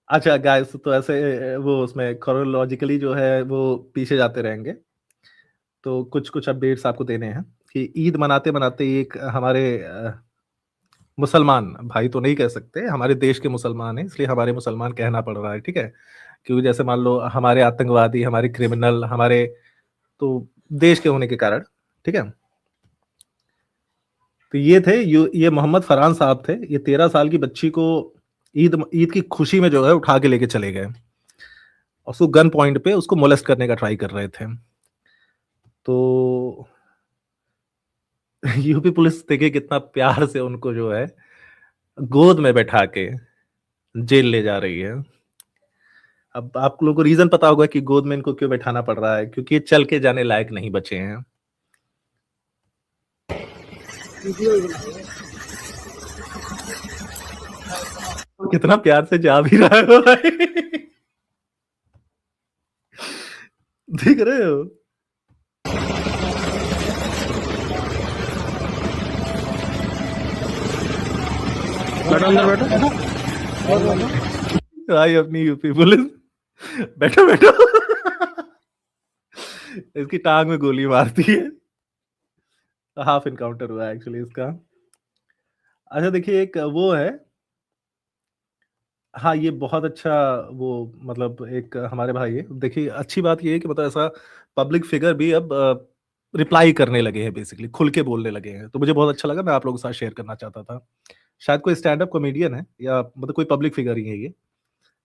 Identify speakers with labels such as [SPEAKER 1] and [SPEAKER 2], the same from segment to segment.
[SPEAKER 1] अच्छा गाइस, तो ऐसे वो उसमें क्रोनोलॉजिकली जो है वो पीछे जाते रहेंगे। तो कुछ-कुछ अपडेट्स आपको देने हैं कि ईद मनाते-मनाते एक हमारे मुसलमान भाई तो नहीं कह सकते, हमारे देश के मुसलमान हैं, इसलिए हमारे मुसलमान कहना पड़ रहा है, ठीक है? क्योंकि जैसे मान लो हमारे आतंकवादी, हमारे क्रिमिनल, हमारे तो देश के होने के कारण, ठीक है? तो ये थे ये मोहम्मद फरहान साहब थे, ये 13 साल की बच्ची को ईद की खुशी में जो है उठा के लेके चले गए और उसको गन पॉइंट पे उसको मोलेस्ट करने का ट्राई कर रहे थे। तो यूपी पुलिस देखिए कितना प्यार से उनको जो है गोद में बैठा के जेल ले जा रही है। अब आप लोगों को रीज़न पता होगा कि गोद में इनको क्यों बैठाना पड़ रहा है, क्योंकि ये चल के जाने लायक नहीं बचे हैं। कितना प्यार से जा भी रहा है वो भाई। देख रहे हो?
[SPEAKER 2] बैठो अंदर बैठो।
[SPEAKER 1] भाई अपनी यूपी पुलिस बैठो बैठो। इसकी टांग में गोली मारती है। हाफ एनकाउंटर हुआ है एक्चुअली इसका। अच्छा देखिए एक वो है हाँ, ये बहुत अच्छा वो मतलब एक हमारे भाई है। देखिए अच्छी बात ये है कि मतलब ऐसा पब्लिक फिगर भी अब रिप्लाई करने लगे हैं बेसिकली, खुल के बोलने लगे हैं। तो मुझे बहुत अच्छा लगा, मैं आप लोगों के साथ शेयर करना चाहता था। शायद कोई स्टैंड अप कॉमेडियन है या मतलब कोई पब्लिक फिगर ही है ये।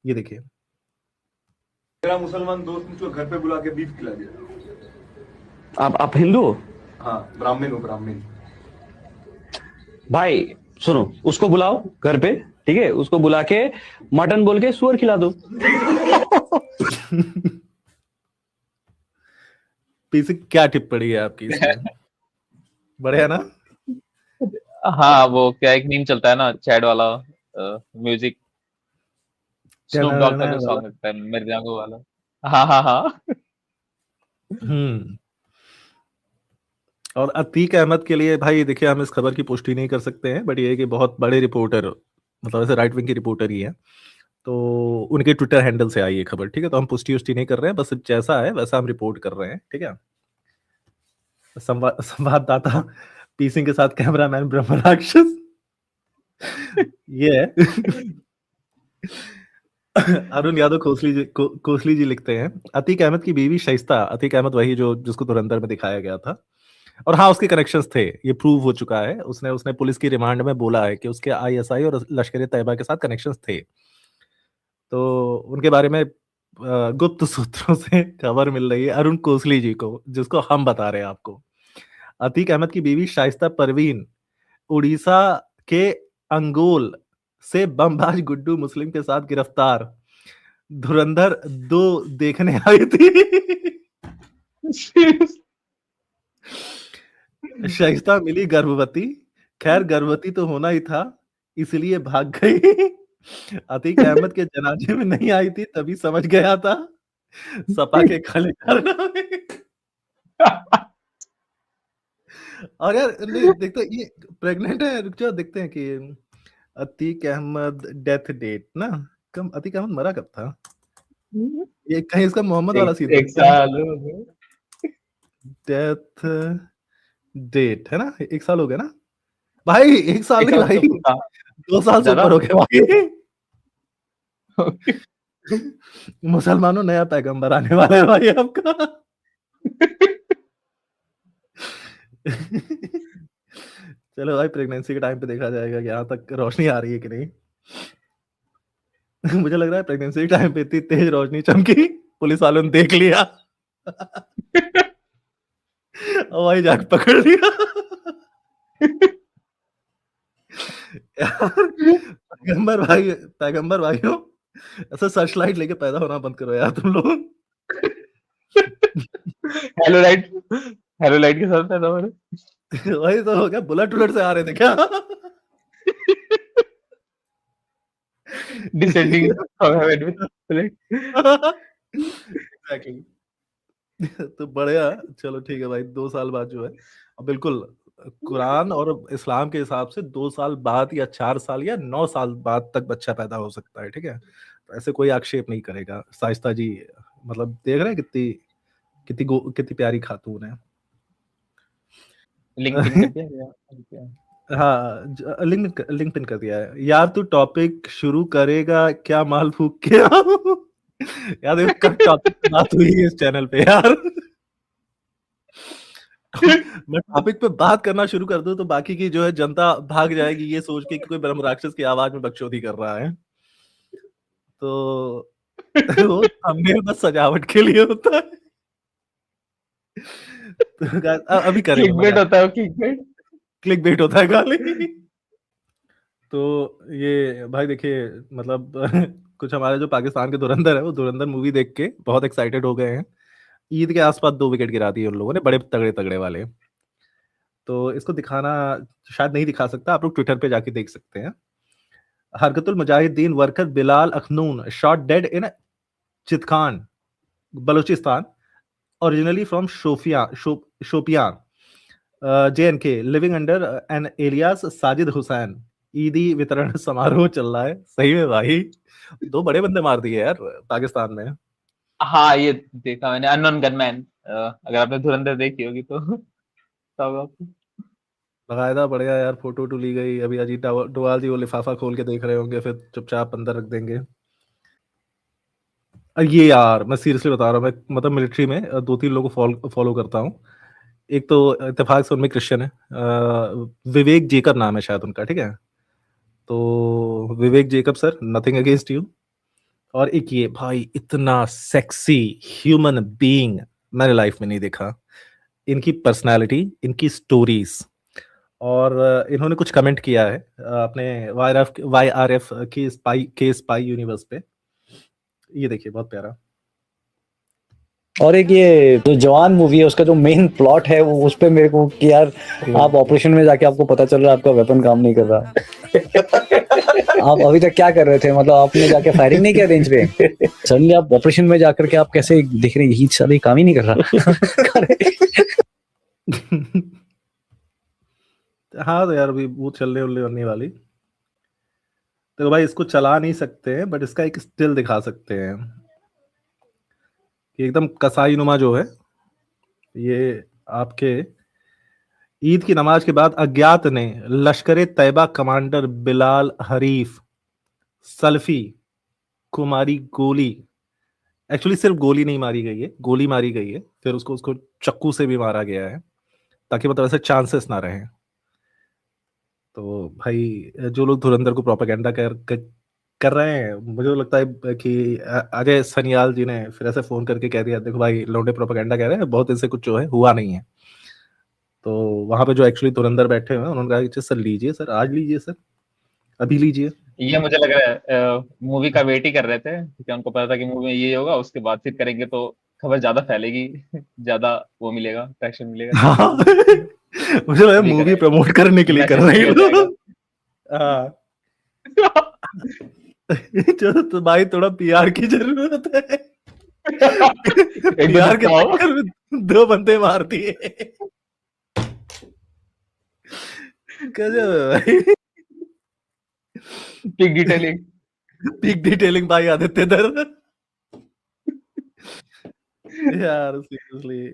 [SPEAKER 1] ये देखिए।
[SPEAKER 3] मेरा मुसलमान दोस्त मुझको घर पे बुला के बीफ खिला दिया।
[SPEAKER 2] आप हिंदू हो?
[SPEAKER 3] हाँ, ब्राह्मण हूँ, ब्राह्मण।
[SPEAKER 2] भाई सुनो, उसको बुलाओ घर पे, ठीक है? उसको बुला के मटन बोल के सुअर खिला दो।
[SPEAKER 1] पीछे क्या टिप्पणी है आपकी इस पे? बढ़िया ना?
[SPEAKER 4] हाँ, वो क्या एक मीम चलता है ना, चैट वाला म्यूजिक, स्नूप डॉग का कोई
[SPEAKER 1] वाला।
[SPEAKER 4] सॉन्ग लगता है, मिर्जागो वाला। हाँ, हाँ, हाँ।
[SPEAKER 1] हुँ। और अतीक अहमद के लिए भाई देखिए हम इस खबर की पुष्टि नहीं कर सकते हैं, बट ये है कि बहुत बड़े रिपोर्टर मतलब ऐसे राइट विंग के रिपोर्टर ही हैं। तो उनके ट्विटर हैंडल से आई ये खबर, ठीक है? तो हम पुष्टि-वुष्टि नहीं कर रहे हैं, बस जैसा है वैसा हम रिपोर्ट कर रहे हैं, ठीक है? संवाददाता पी सिंह के साथ कैमरामैन ब्रह्म राक्षस। ये है। अरुण यादव कोसली जी लिखते हैं, अतीक अहमद की बीवी शाइस्ता, अतीक अहमद वही जो जिसको धुरंधर में दिखाया गया था। और हाँ, उसके कनेक्शंस थे, ये प्रूव हो चुका है। उसने उसने पुलिस की रिमांड में बोला है कि उसके आईएसआई और लश्कर-ए-तैयबा के साथ कनेक्शंस थे। तो उनके बारे में गुप्त सूत्रों से खबर मिल रही है अरुण कोसली जी को, जिसको हम बता रहे हैं आपको। अतीक अहमद की बीवी शाइस्ता परवीन उड़ीसा के अंगोल से बमबाज गुड्डू मुस्लिम के साथ गिरफ्तार। धुरंधर 2 देखने आई थी। शाइस्ता मिली गर्भवती, खैर गर्भवती तो होना ही था, इसलिए भाग गई। अतीक अहमद के जनाजे में नहीं आई थी तभी समझ गया था, सपा के काले कारनामे। और यार नहीं देखते ये प्रेग्नेंट है, रुक जाओ देखते हैं कि अतीक अहमद डेथ डेट ना, कब अतीक अहमद मरा कब था? ये कहीं इसका मोहम्मद वाला सीन तो
[SPEAKER 4] एक
[SPEAKER 1] नहीं है?
[SPEAKER 4] साल हो गए।
[SPEAKER 1] डेथ डेट है ना? 1 साल हो गया ना? भाई 1 साल
[SPEAKER 4] एक
[SPEAKER 1] नहीं
[SPEAKER 4] साल
[SPEAKER 1] भाई,
[SPEAKER 4] तो हाँ,
[SPEAKER 1] 2 साल से
[SPEAKER 4] ज़्यादा?
[SPEAKER 1] ऊपर हो गया भाई। मुसलमानों नया पैगंबर आने वाला है भाई आपका। चलो भाई प्रेगनेंसी के टाइम पे देखा जाएगा कि यहाँ तक रोशनी आ रही है कि नहीं। मुझे लग रहा है प्रेगनेंसी के टाइम पे इतनी तेज रोशनी चमकी, पुलिस वालों ने देख लिया। और वही जाके पकड़ लिया। यार पैगंबर भाइयों ऐसा सर्च लाइट लेके पैदा होना बंद करो यार तुम लोग।
[SPEAKER 4] हेलो लाइट, हेलो लाइट के साथ पैदा हो रहे।
[SPEAKER 1] वही तो हो गया, बुलेट उलट से आ रहे थे क्या?
[SPEAKER 4] Descending from heaven with bullet.
[SPEAKER 1] Exactly. तो बढ़िया, चलो ठीक है भाई, 2 साल बाद जो है बिल्कुल कुरान और इस्लाम के हिसाब से 2 साल बाद या 4 साल या 9 साल बाद तक बच्चा पैदा हो सकता है, ठीक है? तो ऐसे कोई आक्षेप नहीं करेगा। शाइस्ता जी मतलब देख रहे हैं कितनी प्यारी खातून है।
[SPEAKER 4] लिंक पिन कर दिया गया।
[SPEAKER 1] हाँ, लिंक पिन कर दिया है। यार तू टॉपिक शुरू करेगा क्या माल फूक के? यार देखो कब टॉपिक पे बात हुई है इस चैनल पे यार। मैं टॉपिक पे बात करना शुरू कर दूं तो बाकी की जो है जनता भाग जाएगी ये सोच के कि कोई ब्रह्म राक्षस की आवाज में बकचोदी कर रहा है। तो वो थंबनेल बस सजावट के लिए होता है। तो guys, अभी करेंगे
[SPEAKER 4] क्लिकबेट
[SPEAKER 1] मजाक,
[SPEAKER 4] होता है, क्लिकबेट।
[SPEAKER 1] क्लिकबेट होता है गाली। तो ये भाई देखिए मतलब कुछ हमारे जो पाकिस्तान के धुरंधर है वो धुरंधर मूवी देख के बहुत एक्साइटेड हो गए हैं। ईद के आसपास 2 विकेट गिरा दिए उन लोगों ने, बड़े तगड़े तगड़े वाले। तो इसको दिखाना शायद नहीं दिखा सकता, आप लोग ट्विटर पे जाके देख सकते हैं। Harkatul Mujahideen worker Bilal Akhnoon shot dead in Chitkhan, Balochistan, originally from Shopian, JNK, living under an alias Sajid Hussain. ईदी वितरण समारोह चल रहा है। सही में भाई 2 बड़े बंदे मार दिए यार पाकिस्तान में।
[SPEAKER 4] हाँ, ये देखा मैंने, अननोन गनमैन। अगर आपने धुरंधर देखी होगी तो तब आपको।
[SPEAKER 1] बाकायदा बढ़िया यार, फोटो वोटो ली गई। अभी अजीत डोभाल जी वो लिफाफा खोल के देख रहे होंगे, फिर चुपचाप अंदर रख देंगे। ये यार मैं सीरियसली बता रहा हूँ, मैं मतलब मिलिट्री में 2-3 लोगों को फॉलो करता हूँ। एक तो इत्तेफाक से उनमें क्रिश्चियन है, विवेक जेकब नाम है शायद उनका, ठीक है? तो Vivek Jacob sir, nothing against you. और एक ये भाई इतना सेक्सी ह्यूमन बीइंग मैंने लाइफ में नहीं देखा। इनकी पर्सनालिटी, इनकी स्टोरीज, और इन्होंने कुछ कमेंट किया है अपने YRF के स्पाई यूनिवर्स पे। ये देखिए बहुत प्यारा।
[SPEAKER 5] और एक ये जो जवान मूवी है उसका जो मेन प्लॉट है वो उस पे मेरे को कि यार आप ऑपरेशन में जाके आपको पता चल रहा है आपका वेपन काम नहीं कर रहा। आप अभी तक क्या कर रहे थे, मतलब आपने जाके फायरिंग नहीं किया रेंज पे, सडनली आप ऑपरेशन में जाकर के आप कैसे दिख रहे, यही सारी काम ही नहीं कर रहा।
[SPEAKER 1] हाँ तो यार अभी वो चलने उलने वाली, तो भाई इसको चला नहीं सकते हैं बट इसका एक स्टिल दिखा सकते हैं कि एकदम कसाई नुमा जो है ये आपके ईद की नमाज के बाद अज्ञात ने लश्कर तैयबा कमांडर बिलाल हरीफ सल्फी को मारी गोली। एक्चुअली सिर्फ गोली नहीं मारी गई है, गोली मारी गई है, फिर उसको उसको चक्कू से भी मारा गया है ताकि मतलब ऐसे चांसेस ना रहे। तो भाई जो लोग धुरंधर को प्रोपेगेंडा कर रहे हैं, मुझे तो लगता है कि अजय सनियाल जी ने फिर ऐसे फोन करके कह दिया देखो भाई लौंडे प्रोपेगेंडा कह रहे हैं, बहुत इनसे कुछ जो है हुआ नहीं है। तो वहां पे जो एक्चुअली धुरंधर बैठे हुए हैं उन्होंने कहा कि सर लीजिए सर, आज लीजिए सर, अभी लीजिए।
[SPEAKER 4] ये मुझे लग रहा है मूवी का वेट ही कर रहे थे, क्योंकि उनको पता था कि मूवी में ये होगा, उसके बाद फिर करेंगे तो खबर ज्यादा फैलेगी, ज्यादा वो मिलेगा, ट्रैक्शन मिलेगा।
[SPEAKER 1] हाँ मुझे लगा
[SPEAKER 4] अभी
[SPEAKER 1] मूवी
[SPEAKER 4] करें,
[SPEAKER 1] प्रमोट करने के लिए कर
[SPEAKER 4] मैसेज
[SPEAKER 1] रहे हैं
[SPEAKER 4] किया
[SPEAKER 1] लोग।
[SPEAKER 4] जाएगा।
[SPEAKER 1] हाँ चलो तो भाई थोड़ा PR की जरूरत है।
[SPEAKER 4] एक
[SPEAKER 1] PR के
[SPEAKER 4] बताओ,
[SPEAKER 1] चक्कर में 2 बंदे मार दिए। गजब है भाई।
[SPEAKER 4] Pick detailing.
[SPEAKER 1] पीक डिटेलिंग भाई आदित्य दर। यार सीरियसली,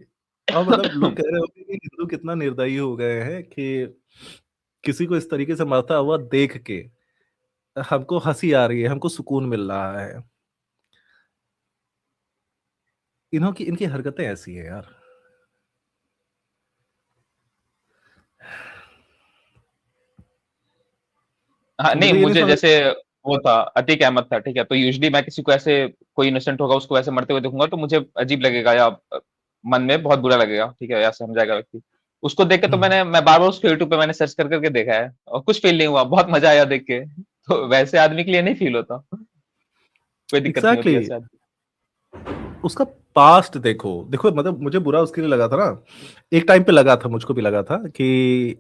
[SPEAKER 1] और मतलब लोग कह रहे होंगे कि हिंदू कितना निर्दयी हो गए हैं कि किसी को इस तरीके से मरता हुआ देख के हमको हंसी आ रही है, हमको सुकून मिल रहा है। इनकी हरकतें ऐसी है यार।
[SPEAKER 4] हाँ, नहीं,
[SPEAKER 1] मुझे ये नहीं
[SPEAKER 4] मुझे
[SPEAKER 1] समझ।
[SPEAKER 4] जैसे वो था, अतीक अहमद था, ठीक है, तो यूजुअली मैं किसी को ऐसे, कोई इनोसेंट होगा उसको ऐसे मरते हुए देखूंगा तो मुझे अजीब लगेगा, या मन में बहुत बुरा लगेगा, ठीक है, या समझाएगा व्यक्ति। उसको देख के तो मैं बार बार उसको यूट्यूब पे मैंने सर्च कर करके देखा है और कुछ फील नहीं हुआ, बहुत मजा आया देख के। तो वैसे आदमी के लिए नहीं फील होता, कोई दिक्कत नहीं होती
[SPEAKER 1] एग्जैक्टली
[SPEAKER 4] ऐसे आदमी।
[SPEAKER 1] उसका पास्ट देखो देखो, मतलब मुझे बुरा उसके लिए लगा था ना, एक टाइम पे लगा था, मुझको भी लगा था कि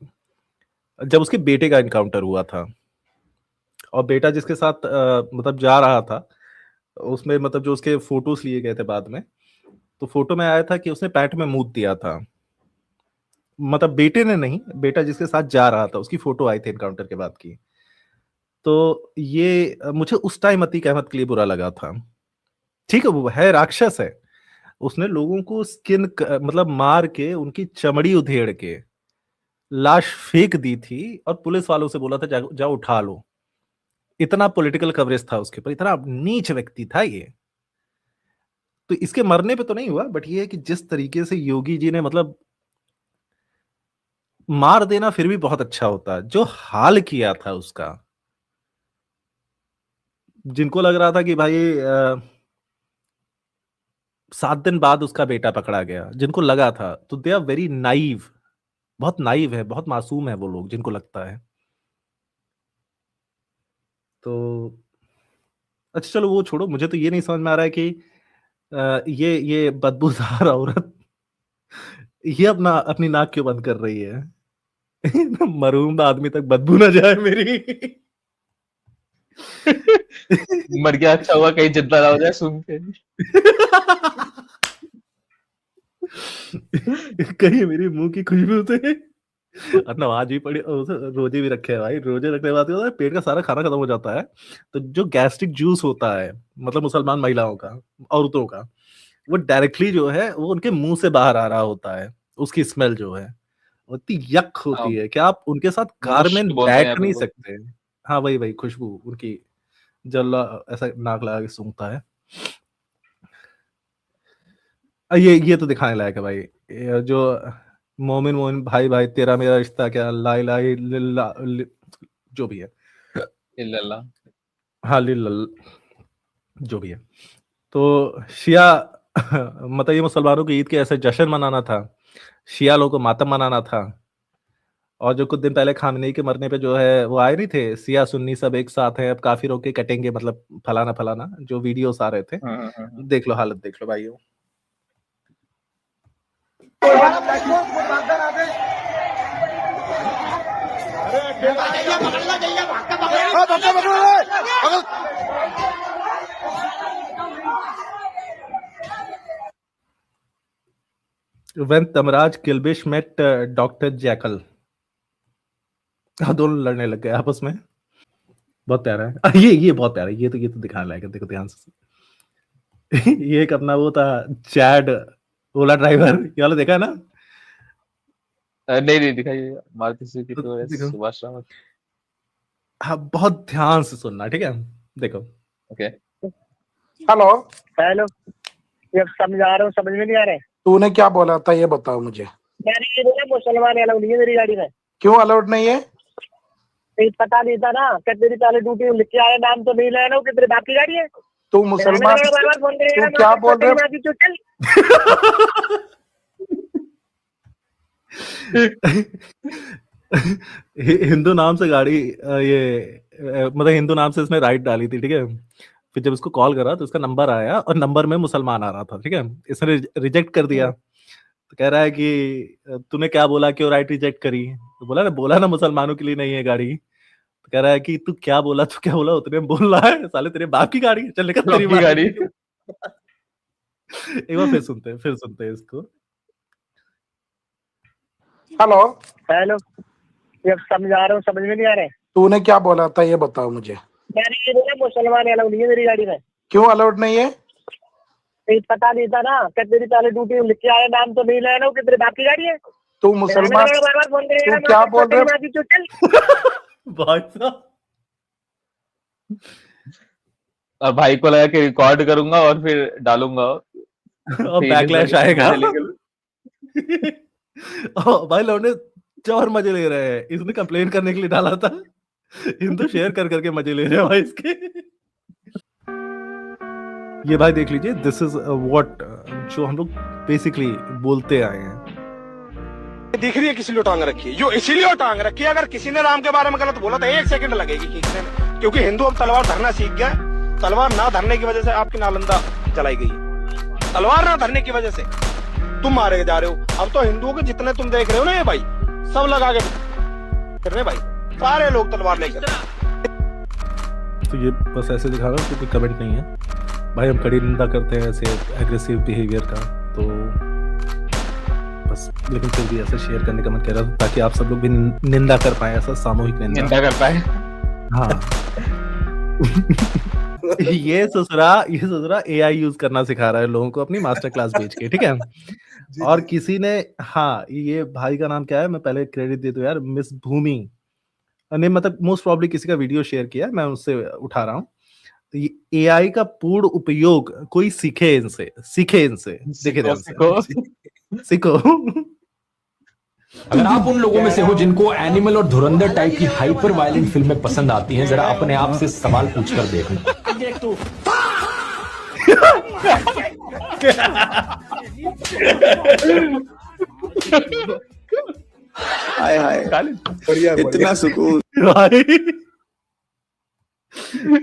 [SPEAKER 1] जब उसके बेटे का इनकाउंटर हुआ था और बेटा जिसके साथ मतलब जा रहा था, उसमें मतलब जो उसके फोटोज लिए गए थे बाद में, तो फोटो में आया था कि उसने पैंट में मूत दिया था। मतलब बेटे ने नहीं, बेटा जिसके साथ जा रहा था उसकी फोटो आई थी एनकाउंटर के बाद की। तो ये मुझे उस टाइम अतीक अहमद के लिए बुरा लगा था। ठीक है, वो है राक्षस है, उसने लोगों को मतलब मार के उनकी चमड़ी उधेड़ के लाश फेंक दी थी और पुलिस वालों से बोला था जाओ उठा लो। इतना पॉलिटिकल कवरेज था उसके ऊपर, इतना नीच व्यक्ति था ये। तो इसके मरने पे तो नहीं हुआ, बट ये है कि जिस तरीके से योगी जी ने मतलब मार देना फिर भी बहुत अच्छा होता, जो हाल किया था उसका, जिनको लग रहा था कि भाई 7 दिन बाद उसका बेटा पकड़ा गया, जिनको लगा था, तो दे आर वेरी नाइव, बहुत नाइव है, बहुत मासूम है वो लोग जिनको लगता है। तो अच्छा चलो वो छोड़ो, मुझे तो ये नहीं समझ में आ रहा है कि ये बदबूदार औरत ये अपनी नाक क्यों बंद कर रही है? मरहूम आदमी तक बदबू ना जाए मेरी।
[SPEAKER 4] मर गया, अच्छा हुआ, कहीं जिंदा ना हो जाए सुन के।
[SPEAKER 1] कहीं मेरी मुंह की खुशबू से और नमाज भी पढ़ी और रोजे भी रखे हैं भाई। रोजे रखने के बाद क्या होता है, पेट का सारा खाना खत्म हो जाता है, तो जो गैस्ट्रिक जूस होता है मतलब मुसलमान महिलाओं का, औरतों का, वो डायरेक्टली जो है वो उनके मुंह से बाहर आ रहा होता है। उसकी स्मेल जो है वो इतनी यक होती है कि आप उनके साथ कार में
[SPEAKER 4] मुश्क बोलते हैं
[SPEAKER 1] बैठ नहीं
[SPEAKER 4] अभी वो।
[SPEAKER 1] सकते। हाँ वही खुशबू उनकी, जल्ला ऐसा नाक लगा के सूंघता है। ये तो दिखाने लायक है भाई, ये जो मोमिन मोमिन भाई भाई तेरा मेरा रिश्ता क्या, ला इलाहा इल्लल्लाह जो भी है,
[SPEAKER 4] इल्लल्लाह।
[SPEAKER 1] हाँ जो भी है। तो शिया मतलब ये मुसलमानों की ईद के ऐसे जश्न मनाना था, शिया लोगों को मातम मनाना था। और जो कुछ दिन पहले खामनेई के मरने पे जो है वो आए नहीं थे, शिया सुन्नी सब एक साथ हैं, अब काफिर होके कटेंगे, मतलब फलाना फलाना जो वीडियोस आ रहे थे, देख लो हालत देख लो भाइयों। When Tamraj Kilbish met doctor Jackal, दोनों लड़ने लग गए आपस में, बहुत प्यारा है। ये बहुत प्यारा है, ये तो दिखाने लायक है, देखो ध्यान से। ये एक अपना वो था चैड ओला ड्राइवर, ये वाला देखा है ना?
[SPEAKER 4] नहीं दिखाइए, मारुति सुजुकी
[SPEAKER 1] तो
[SPEAKER 4] टोरेस,
[SPEAKER 1] देखो,
[SPEAKER 4] सुभाष रावत।
[SPEAKER 1] हाँ बहुत ध्यान से सुनना, ठीक है? देखो
[SPEAKER 4] ओके।
[SPEAKER 6] हेलो
[SPEAKER 7] हेलो, ये समझा रहा हूँ, समझ में नहीं आ रहा है।
[SPEAKER 6] तूने क्या बोला था ये बताओ मुझे।
[SPEAKER 7] मैंने ये बोला मुसलमान अलाउड नहीं है मेरी गाड़ी में।
[SPEAKER 6] क्यों अलाउड नहीं है?
[SPEAKER 7] तो पता नहीं था ना कि तेरी पहले ड्यूटी लिख के आया, नाम तो नहीं लेना कि तेरी बाप की गाड़ी है।
[SPEAKER 6] तू मुसलमान, तू क्या बोल रहे
[SPEAKER 1] हिंदू नाम से गाड़ी ये मतलब हिंदू नाम से इसने राइड डाली थी, ठीक है? फिर जब इसको कॉल करा तो इसका नंबर आया और नंबर में मुसलमान आ रहा था, ठीक है? इसने रिजेक्ट कर दिया, तो कह रहा है कि तूने क्या बोला, क्यों राइट रिजेक्ट करी? तो बोला ना मुसलमानों के लिए नहीं है गाड़ी। तो कह रहा है कि तू क्या बोला उतने में बोल रहा है, साले तेरे बाप की गाड़ी है, चल निकल तेरी
[SPEAKER 4] की गाड़ी।
[SPEAKER 1] एक बार फिर सुनते हैं इसको।
[SPEAKER 6] हेलो
[SPEAKER 7] हेलो, ये समझा रहा हूँ, समझ में नहीं आ रहा है।
[SPEAKER 6] तूने क्या बोला था ये बताओ मुझे।
[SPEAKER 7] मैंने ये बोला मुसलमान अलाउड नहीं है मेरी गाड़ी में।
[SPEAKER 6] क्यों अलाउड नहीं है?
[SPEAKER 7] तो पता नहीं था ना कि तेरी पहले ड्यूटी लिख के आया, नाम तो नहीं लेना कि तेरी बाप की गाड़ी है।
[SPEAKER 6] तू मुसलमान, तू क्या बोल रहे?
[SPEAKER 1] भाई साहब,
[SPEAKER 4] और भाई को लगा कि रिकॉर्ड करूंगा और फिर डालूंगा
[SPEAKER 1] और बैकलैश आएगा। भाई लौंडे चौर मजे ले रहे हैं, इसने कंप्लेन करने के लिए डाला था, हिंदू शेयर कर करके मजे ले रहे हैं भाई इसके। ये भाई देख लीजिए, दिस इज व्हाट जो हम लोग बेसिकली बोलते आए हैं।
[SPEAKER 6] दिख रही है किसी ने टांग रखी है, जो इसीलिए टांग रखी है। अगर किसी ने राम के बारे में गलत बोला तो 1 सेकंड लगेगी किसी ने, क्योंकि हिंदू अब तलवार धरना सीख गया। तलवार ना धरने की वजह से आपकी नालंदा जलाई गई, तलवार ना धरने की वजह से तुम मारे जा रहे हो। अब तो हिंदुओं के जितने तुम देख रहे हो ना ये भाई, सब लगा के फिर रहे भाई, सारे लोग तलवार लेकर।
[SPEAKER 1] तो ये बस ऐसे दिखा रहा हूँ, कोई कमेंट नहीं है भाई, हम कड़ी निंदा करते हैं ऐसे एग्रेसिव बिहेवियर का। तो बस लेकिन फिर भी ऐसा शेयर करने का मन कर रहा था ताकि आप सब लोग भी निंदा कर पाए, ऐसा सामूहिक निंदा।
[SPEAKER 4] निंदा कर पाए।
[SPEAKER 1] हाँ। ये ससुरा एआई यूज करना सिखा रहा है लोगों को अपनी मास्टर क्लास बेच के, ठीक है। और किसी ने, हाँ, ये भाई का नाम क्या है, मैं पहले क्रेडिट दे दूं यार, मिस भूमि ने, मतलब मोस्ट प्रॉब्ली किसी का वीडियो शेयर किया, मैं उससे उठा रहा हूँ। तो ये एआई का पूर्ण उपयोग कोई सीखे इनसे, देखे ध्यान से, सीखो।
[SPEAKER 8] अगर आप उन लोगों में से हो जिनको एनिमल और धुरंधर टाइप की हाइपर वायलेंट फिल्में पसंद आती हैं, जरा अपने आप से सवाल पूछकर देखना।
[SPEAKER 9] हाय हाय, बढ़िया, इतना सुकून
[SPEAKER 1] भाई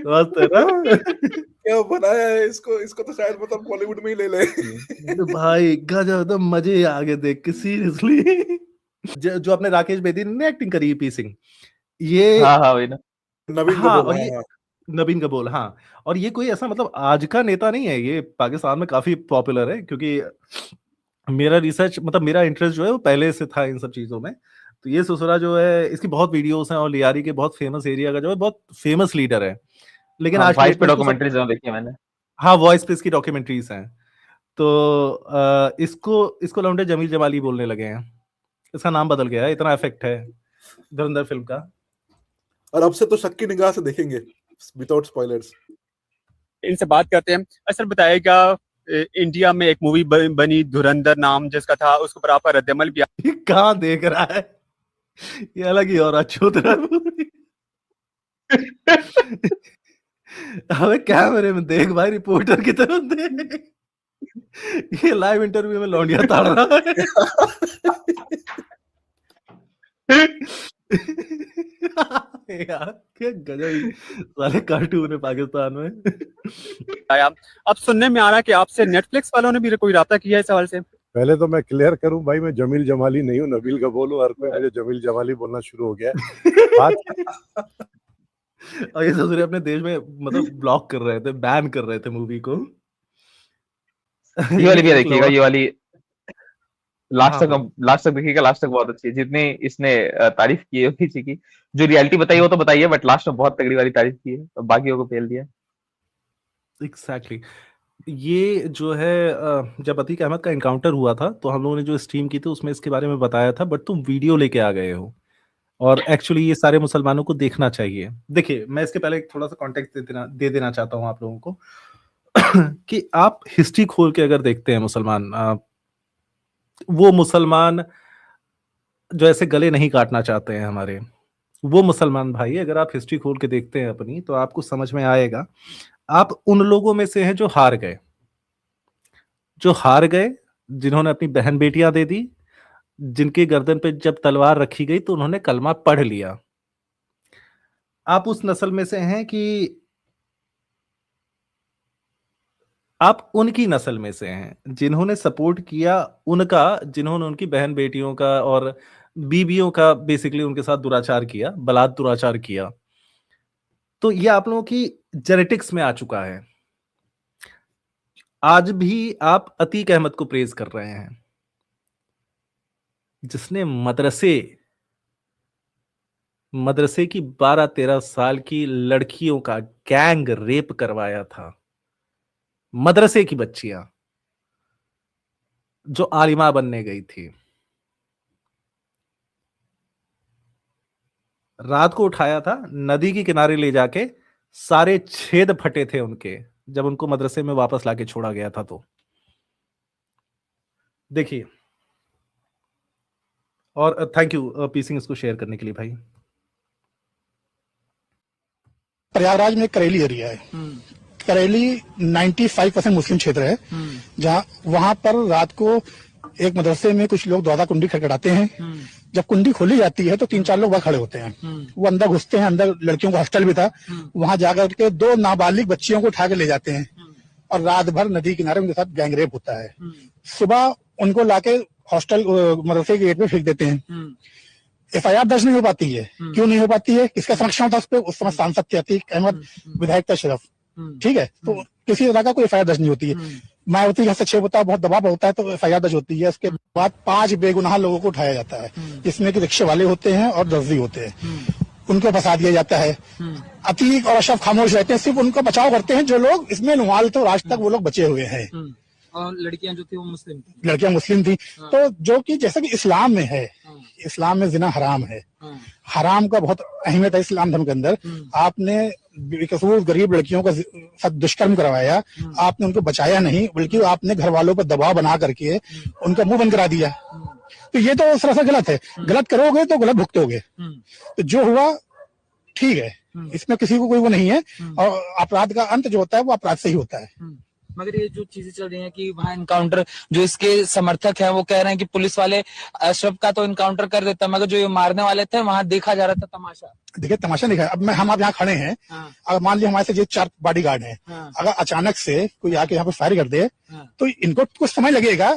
[SPEAKER 1] मस्त है ना।
[SPEAKER 9] क्या बनाया है इसको तो शायद मतलब बॉलीवुड में ही ले ले।
[SPEAKER 1] भाई गजब, एकदम मजे आ गए देख के, सीरियसली। जो अपने राकेश बेदी ने एक्टिंग करी पी सिंह, ये
[SPEAKER 4] हाँ वही ना,
[SPEAKER 9] नवीन
[SPEAKER 1] हाँ,
[SPEAKER 9] कपूर,
[SPEAKER 1] और ये नवीन कपूर, हाँ। और ये कोई ऐसा मतलब आज का नेता नहीं है, ये पाकिस्तान में काफी पॉपुलर है, क्योंकि मेरा रिसर्च, मतलब मेरा इंटरेस्ट जो है वो पहले से था इन सब चीजों में। तो ये ससुरा जो है, इसकी बहुत वीडियोस हैं, और लियारी के बहुत फेमस एरिया का जो है बहुत फेमस लीडर है। लेकिन आज
[SPEAKER 4] वॉइस पे डॉक्यूमेंट्रीज देखी है मैंने।
[SPEAKER 1] हाँ, वॉइस पे इसकी डॉक्यूमेंट्रीज हैं। तो इसको लौंडे जमील जमाली बोलने लगे हैं, इसका नाम बदल गया है, इतना इफेक्ट है धुरंधर फिल्म का।
[SPEAKER 9] और अब से तो शक की निगाह से देखेंगे विदाउट स्पॉयलर्स।
[SPEAKER 10] इनसे बात करते हैं। सर बताइएगा, इंडिया में एक मूवी बनी धुरंधर नाम जिसका था, उसके ऊपर आपका रद्दमल भी
[SPEAKER 1] कहाँ देख रहा है, ये अलग ही और अच्छोतरा। हमें कैमरे में देख भाई, रिपोर्टर की तरह देख। ये लाइव इंटरव्यू में लौंडिया ताड़ रहा है। यार क्या गजब साले कार्टून है पाकिस्तान में।
[SPEAKER 10] आया। अब सुनने में आ रहा है कि आपसे नेटफ्लिक्स वालों ने भी कोई राब्ता किया है इस सवाल से।
[SPEAKER 11] पहले तो मैं क्लियर करूं भाई, मैं जमील जमाली नहीं हूं, नबील कपूर हूं। हर कोई मुझे जमील जमाली बोलना शुरू हो गया है।
[SPEAKER 1] और ये ससुरे अपने देश में मतलब ब्लॉक कर रहे थे, बैन कर रहे थे मूवी को।
[SPEAKER 4] ये वाली भी देखिएगा, ये वाली लास्ट तक देखिएगा, लास्ट तक बहुत अच्छी है। जितनी इसने तारीफ की है किसी की, जो रियलिटी बताई वो तो बताई है, बट लास्ट में बहुत तगड़ी वाली तारीफ की है, तो बाकियों को फेल दिया।
[SPEAKER 1] एग्जैक्टली। ये जो है, जब अतीक अहमद का एनकाउंटर हुआ था तो हम लोगों ने जो स्ट्रीम की थी उसमें इसके बारे में बताया था, बट तुम वीडियो लेके आ गए हो, और एक्चुअली ये सारे मुसलमानों को देखना चाहिए। देखिए, मैं इसके पहले थोड़ा सा कॉन्टेक्स्ट दे देना चाहता हूँ आप लोगों को कि आप हिस्ट्री खोल के अगर देखते हैं मुसलमान, वो मुसलमान जो ऐसे गले नहीं काटना चाहते हैं हमारे, वो मुसलमान भाई, अगर आप हिस्ट्री खोल के देखते हैं अपनी, तो आपको समझ में आएगा आप उन लोगों में से हैं जो हार गए, जिन्होंने अपनी बहन बेटियां दे दी, जिनके गर्दन पे जब तलवार रखी गई तो उन्होंने कलमा पढ़ लिया। आप उस नस्ल में से हैं कि आप उनकी नस्ल में से हैं जिन्होंने सपोर्ट किया उनका, जिन्होंने उनकी बहन बेटियों का और बीबियों का बेसिकली उनके साथ दुराचार किया, बलात् दुराचार किया। तो ये आप लोगों की जेनेटिक्स में आ चुका है। आज भी आप अतीक अहमद को प्रेज कर रहे हैं, जिसने मदरसे की 12-13 साल की लड़कियों का गैंग रेप करवाया था। मदरसे की बच्चियां जो आलिमा बनने गई थी, रात को उठाया था, नदी के किनारे ले जाके सारे छेद फटे थे उनके, जब उनको मदरसे में वापस लाके छोड़ा गया था। तो देखिए, और थैंक यू पी सिंह इसको शेयर करने के लिए भाई।
[SPEAKER 12] प्रयागराज में करेली एरिया है, करेली 95% मुस्लिम क्षेत्र है, जहाँ वहां पर रात को एक मदरसे में कुछ लोग दरवाजा कुंडी खटखटाते हैं। जब कुंडी खोली जाती है तो 3-4 लोग वहां खड़े होते हैं, वो अंदर घुसते हैं। अंदर लड़कियों का हॉस्टल भी था, वहां जाकर के 2 नाबालिग बच्चियों को उठा के ले जाते हैं, और रात भर नदी किनारे उनके साथ गैंगरेप होता है। सुबह उनको लाके हॉस्टल मदरसे के गेट पे फेंक देते हैं। FIR दर्ज नहीं हो पाती है। क्यों नहीं हो पाती है? किसका संरक्षण था उस पर? उस समय सांसद थे अतीक अहमद, विधायक था शरफ, ठीक है। तो किसी तरह का कोई FIR दर्ज नहीं होती है। मायावती का हस्तक्षेप होता है, बहुत दबाव होता है तो एफआईआर दर्ज होती है। उसके बाद 5 बेगुनाह लोगों को उठाया जाता है, जिसमें कि रिक्शे वाले होते हैं और दर्जी होते हैं, उनको फंसा दिया जाता है। अतीक और अशरफ खामोश रहते हैं, सिर्फ उनका बचाव करते हैं जो लोग इसमें इन्वॉल्व थे और आज तक वो लोग बचे हुए हैं।
[SPEAKER 13] और लड़कियां जो थी वो मुस्लिम थी,
[SPEAKER 12] लड़कियां मुस्लिम थी। तो जो कि जैसे कि इस्लाम में है, इस्लाम में जिना हराम है, हराम का बहुत अहमियत है इस्लाम धर्म के अंदर। आपने बेकसूर गरीब लड़कियों का साथ दुष्कर्म करवाया, आपने उनको बचाया नहीं, बल्कि आपने घर वालों पर दबाव बना करके उनका मुंह बंद करा दिया। तो ये तो सरासर गलत है। गलत करोगे तो गलत भुगतोगे। तो जो हुआ ठीक है, इसमें किसी को कोई वो नहीं है, और अपराध का अंत जो होता है वो अपराध से ही होता है।
[SPEAKER 13] मगर ये जो चीजें चल रही हैं कि वहाँ इनकाउंटर, जो इसके समर्थक हैं वो कह रहे हैं कि पुलिस वाले अशरफ का तो इनकाउंटर कर देता, मगर जो ये मारने वाले थे वहाँ देखा जा रहा था तमाशा।
[SPEAKER 12] देखिए तमाशा नहीं है। अब हम आप यहाँ खड़े हैं, अगर मान लीजिए हमारे से ये 4 बॉडीगार्ड हैं, अगर अचानक से कोई आके यहाँ पे फायर कर दे तो इनको कुछ समय लगेगा।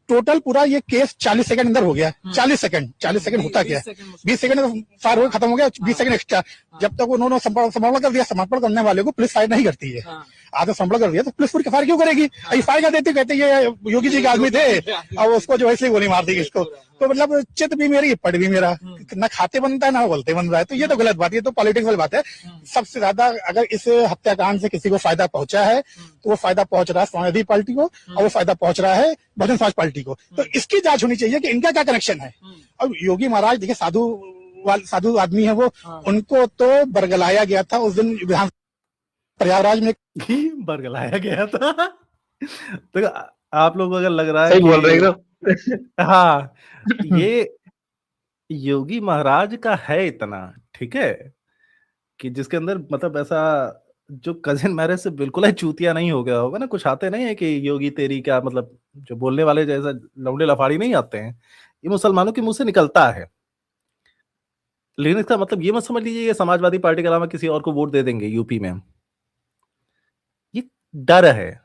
[SPEAKER 12] टोटल पूरा ये केस 40 सेकंड अंदर हो गया। 40 सेकंड होता क्या, 20 सेकंड फायर हो खत्म हो गया, 20 सेकंड एक्स्ट्रा। जब तक उन्होंने समर्पण कर दिया, समर्पण करने वाले को पुलिस फायर नहीं करती है। आगे समर्पण कर दिया तो पुलिस पूरी फायर क्यों करेगी? फायर कर देती, कहते ये योगी जी के आदमी थे और उसको जो है इसलिए गोली मार दी इसको। तो मतलब चित भी मेरी पट भी मेरा, ना खाते बनता है ना बोलते बन रहा है। तो ये तो गलत बात, ये तो पॉलिटिक्स वाली बात है। सबसे ज्यादा अगर इस हत्याकांड से किसी को फायदा पहुंचा है तो वो फायदा पहुंच रहा है समाजवादी पार्टी को, और वो फायदा पहुंच रहा है बहुजन समाज पार्टी को। तो इसकी जांच होनी चाहिए कि इनका क्या कनेक्शन है। और योगी महाराज देखिए साधु आदमी है वो, उनको तो बरगलाया गया था उस दिन विधान प्रयागराज में
[SPEAKER 1] बरगलाया गया था। तो आप लोग अगर लग रहा है
[SPEAKER 4] सही बोल रहे हो।
[SPEAKER 1] हाँ, ये योगी महाराज का है इतना, ठीक है, कि जिसके अंदर मतलब ऐसा जो कजिन मैरिज से बिल्कुल ही चूतिया नहीं हो गया होगा ना। कुछ आते नहीं है कि योगी तेरी क्या, मतलब जो बोलने वाले जैसा लौंडे लफाड़ी नहीं आते हैं, ये मुसलमानों के मुंह से निकलता है। लेकिन इसका मतलब ये मत समझ लीजिए ये समाजवादी पार्टी के अलावा किसी और को वोट दे देंगे यूपी में। ये डर है,